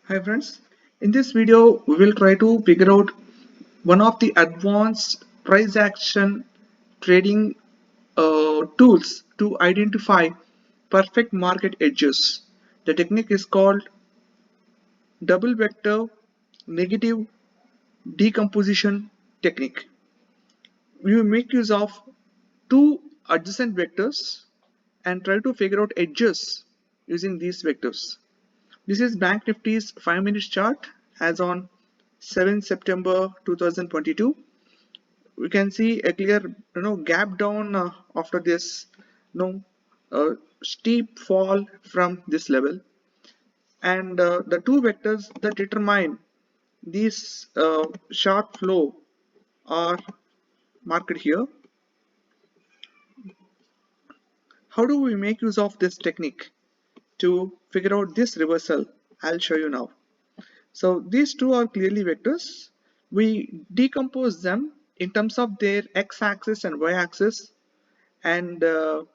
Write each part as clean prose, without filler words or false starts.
Hi friends, in this video we will try to figure out one of the advanced price action trading tools to identify perfect market edges. The technique is called double vector negative decomposition technique. We will make use of two adjacent vectors and try to figure out edges using these vectors. This is Bank Nifty's 5-minute chart as on 7 September 2022. We can see a clear gap down after this steep fall from this level, and the two vectors that determine this sharp flow are marked here. How do we make use of this technique to figure out this reversal? I'll show you now. So these two are clearly vectors. We decompose them in terms of their x-axis and y-axis, and the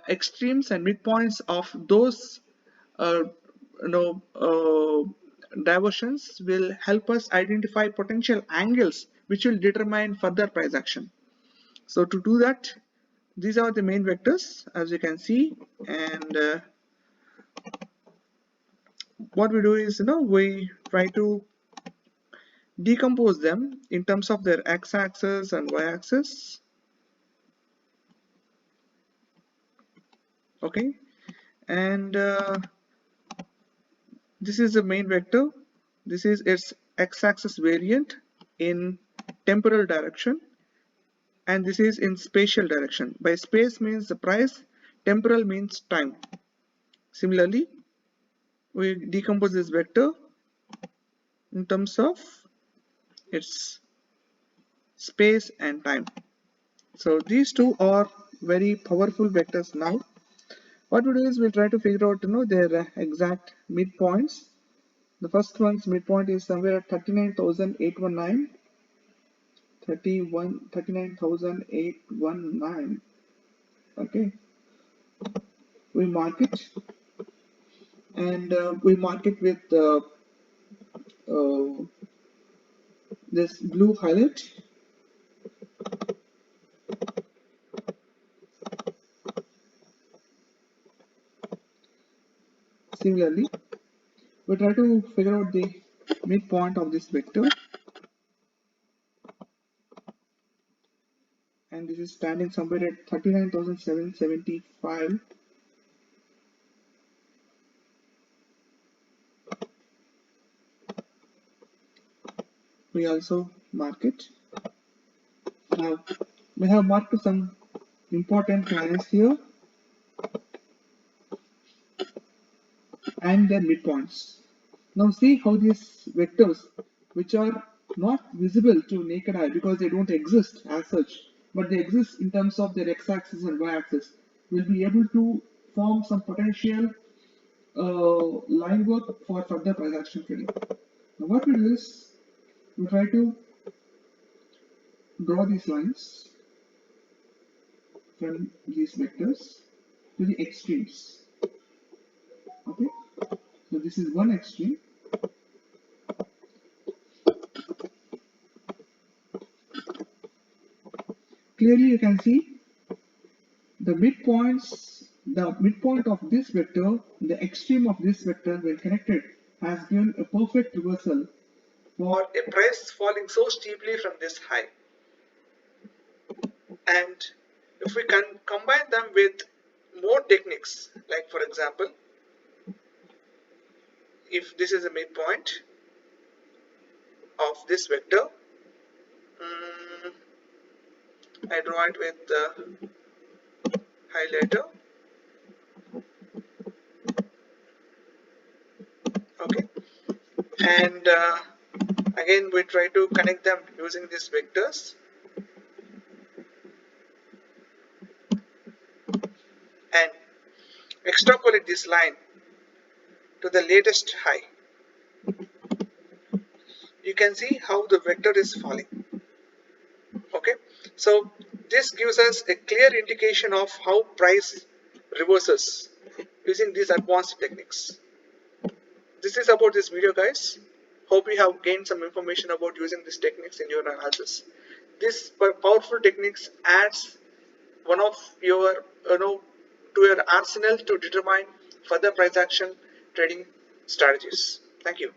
extremes and midpoints of those uh, you know diversions will help us identify potential angles which will determine further price action. So to do that, these are the main vectors as you can see, and what we do is we try to decompose them in terms of their x-axis and y-axis. Okay, and this is the main vector. This is its x-axis variant in temporal direction, and this is in spatial direction. By space means the price, temporal means time. Similarly, we decompose this vector in terms of its space and time. So these two are very powerful vectors. Now what we do is we'll try to figure out their exact midpoints. The first one's midpoint is somewhere at 39,819. 39,819. Okay, we mark it, and we mark it with uh, this blue highlight. Similarly, we try to figure out the midpoint of this vector, and this is standing somewhere at 39,775. We also mark it. Now we have marked some important lines here and their midpoints. Now see how these vectors, which are not visible to naked eye because they don't exist as such, but they exist in terms of their x-axis and y-axis, will be able to form some potential line work for further price action trading. Now what we do is we try to draw these lines from these vectors to the extremes. Okay, so this is one extreme. Clearly you can see the midpoint of this vector, the extreme of this vector when connected has given a perfect reversal for a price falling so steeply from this high. And if we can combine them with more techniques, like for example, if this is a midpoint of this vector, I draw it with the highlighter. Okay, and again we try to connect them using these vectors and extrapolate this line to the latest high. You can see how the vector is falling. Okay, so this gives us a clear indication of how price reverses using these advanced techniques. This this is about this video, guys. Hope you have gained some information about using these techniques in your analysis. This powerful techniques adds one of your to your arsenal to determine further price action trading strategies. Thank you.